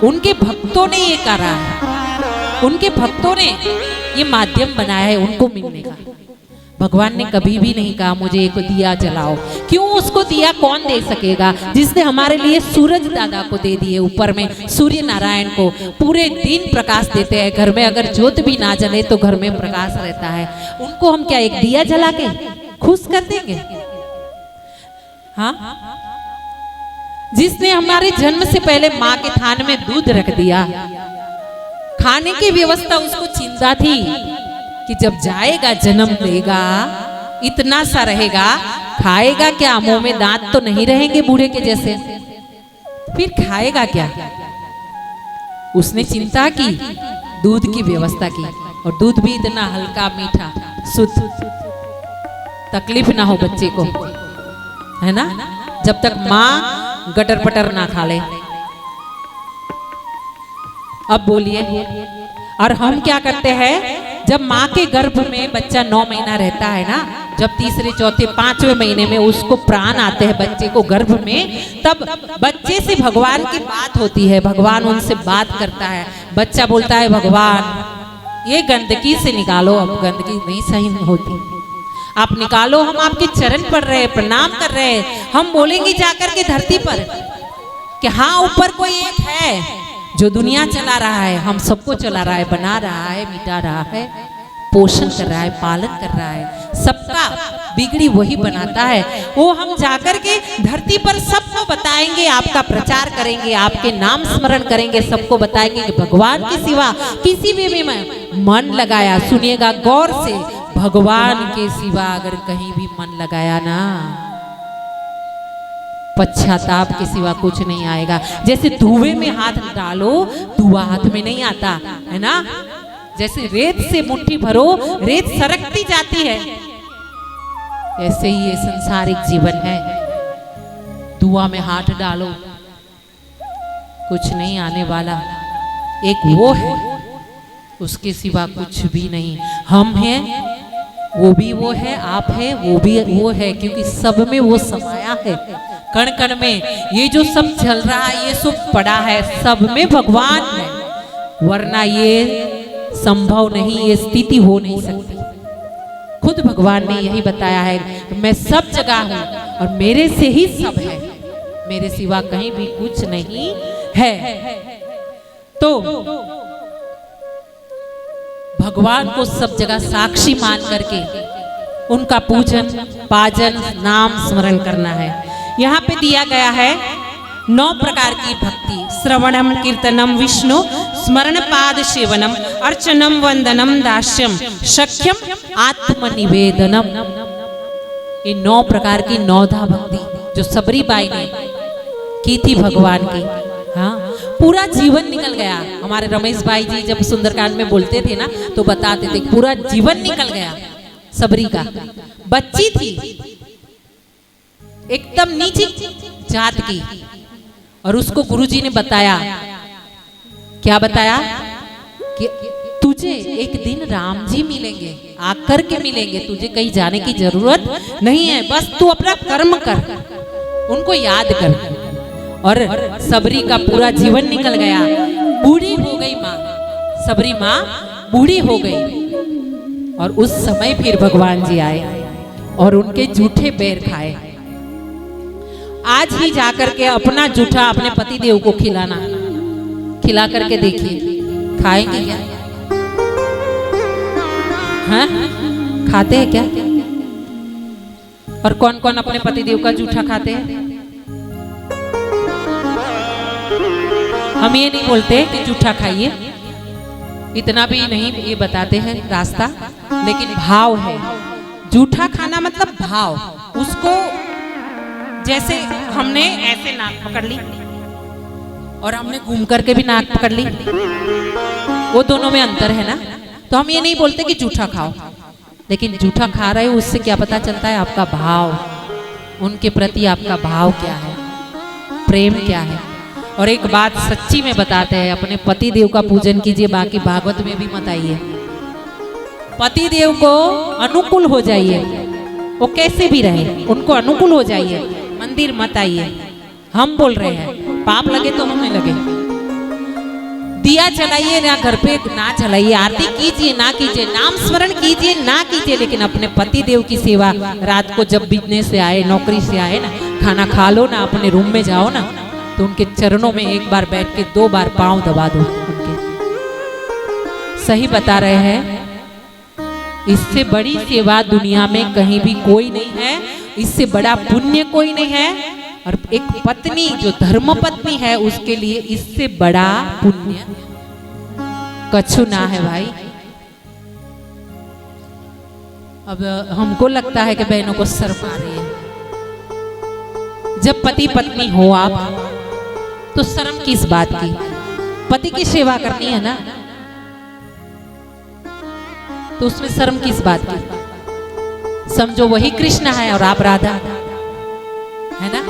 उनके भक्तों ने ये करा है, उनके भक्तों ने ये माध्यम बनाया है उनको मिलने का। भगवान ने कभी भी नहीं कहा मुझे एक दिया जलाओ। क्यों? उसको दिया कौन दे सकेगा जिसने हमारे लिए सूरज दादा को दे दिए, ऊपर में सूर्य नारायण को पूरे दिन प्रकाश देते हैं। घर में अगर ज्योत भी ना जले तो घर में प्रकाश रहता है। उनको हम क्या एक दिया जला के खुश कर देंगे? हाँ, जिसने हमारे जन्म से पहले माँ के थान में दूध रख दिया, खाने की व्यवस्था उसको चिंता थी कि जब जाएगा जन्म लेगा इतना सा रहेगा, खाएगा क्या? मुंह में दांत तो नहीं रहेंगे बूढ़े के जैसे, फिर खाएगा क्या? उसने चिंता की, दूध की व्यवस्था की, और दूध भी इतना हल्का मीठा शुद्ध, तकलीफ ना हो बच्चे को, है ना? जब तक माँ गटर पटर ना खा ले। अब बोलिए, और हम क्या करते हैं? जब माँ के गर्भ में बच्चा 9 महीना रहता है ना, जब तीसरे चौथे 5वें महीने में उसको प्राण आते हैं बच्चे को गर्भ में, तब बच्चे से भगवान की बात होती है, भगवान उनसे बात करता है। बच्चा बोलता है भगवान ये गंदगी से निकालो, अब गंदगी नहीं सही होती, आप निकालो, हम आपके चरण पड़ रहे हैं, प्रणाम कर रहे हैं। हम बोलेंगे जाकर के धरती पर कि हाँ ऊपर कोई एक है जो दुनिया चला रहा है, हम सबको चला रहा है, बना रहा है, मिटा रहा है, पोषण कर रहा है, पालन कर रहा है, सबका बिगड़ी वही बनाता है। वो हम जाकर के धरती पर सबको बताएंगे, आपका प्रचार करेंगे, आपके नाम स्मरण करेंगे, सबको बताएंगे कि भगवान के सिवा किसी भी में मन लगाया, सुनिएगा गौर से, भगवान के सिवा अगर कहीं भी मन लगाया ना, पश्चाताप के सिवा कुछ नहीं आएगा। जैसे धुएं में हाथ डालो, धुआं हाथ में नहीं आता है ना, जैसे रेत से मुट्ठी भरो, रेत सरकती जाती है, ऐसे ही ये संसारिक जीवन है। धुआं में हाथ डालो, कुछ नहीं आने वाला। एक वो है, उसके सिवा कुछ भी नहीं। हम हैं, वो भी वो है, आप है, वो भी वो है, क्योंकि सब में वो समाया है। कण कण में ये जो सब चल रहा है, ये सब पड़ा है, सब में भगवान है, वरना ये संभव नहीं, ये स्थिति हो नहीं सकती। खुद भगवान ने यही बताया है, मैं सब जगह हूं और मेरे से ही सब है, मेरे सिवा कहीं भी कुछ नहीं है। तो भगवान को सब जगह साक्षी मान करके उनका पूजन, पाजन, नाम स्मरण करना है। यहाँ पे दिया गया है 9 प्रकार की भक्ति: श्रवणम, कीर्तनम, विष्णु स्मरण, पाद सेवनम, अर्चनम, वंदनम, दास्यम, सख्यम, आत्मनिवेदनम। ये 9 प्रकार की 9धा भक्ति जो सबरी बाई ने की थी भगवान की। हाँ, पूरा जीवन निकल गया। हमारे रमेश भाई जी जब सुंदरकांड में बोलते थे ना, तो बताते थे पूरा जीवन निकल गया सबरी का। बच्ची थी एकदम नीची जात की, और उसको गुरुजी ने बताया, क्या बताया? कि तुझे एक दिन राम जी मिलेंगे, आकर के मिलेंगे, तुझे कहीं जाने की जरूरत नहीं है, बस तू अपना कर्म कर, उनको याद कर। और सबरी का पूरा जीवन निकल गया। बूढ़ी हो गई माँ, सबरी माँ बूढ़ी हो गई, और उस समय फिर भगवान जी आए और उनके जूठे पैर खाए। आज ही जाकर के अपना जूठा अपने पति देव को खिलाना, खिला करके देखिए, खाएंगे क्या? हाँ, खाते हैं क्या? और कौन कौन अपने पति देव का जूठा खाते हैं? हम ये नहीं बोलते कि जूठा खाइए, इतना भी नहीं ये बताते हैं रास्ता, लेकिन भाव है। जूठा खाना मतलब भाव। उसको जैसे हमने ऐसे नाक पकड़ ली और हमने घूम करके भी नाक पकड़ ली, वो दोनों में अंतर है ना। तो हम ये नहीं बोलते कि जूठा खाओ, लेकिन जूठा खा रहे हो उससे क्या पता चलता है? आपका भाव, उनके प्रति आपका भाव क्या है, प्रेम क्या है। और एक बात सच्ची में बताते हैं, अपने पति देव का पूजन कीजिए, बाकी भागवत में भी मत आइए। पति देव को अनुकूल हो जाइए, वो कैसे भी रहे, उनको अनुकूल हो जाइए, मंदिर मत आइए। हम बोल रहे हैं, पाप लगे तो हमें लगे, दिया जलाइए ना घर पे ना जलाइए, आरती कीजिए ना कीजिए, नाम स्मरण कीजिए ना कीजिए, लेकिन अपने पति देव की सेवा रात को जब बिजनेस से आए, नौकरी से आए ना, खाना खा लो ना, अपने रूम में जाओ ना, तो उनके चरणों में एक बार बैठ के 2 बार पांव दबा दो उनके। सही बता रहे हैं, इससे बड़ी सेवा दुनिया में कहीं भी कोई नहीं है, इससे बड़ा पुण्य कोई नहीं है। और एक पत्नी जो धर्म पत्नी है उसके लिए इससे बड़ा पुण्य कछु ना है भाई। अब हमको लगता है कि बहनों को शर्म आ रही है। जब पति पत्नी हो आप तो शर्म किस बात की, पति की सेवा करनी है ना, तो उसमें शर्म किस बात की। समझो वही कृष्ण है और आप राधा, है ना।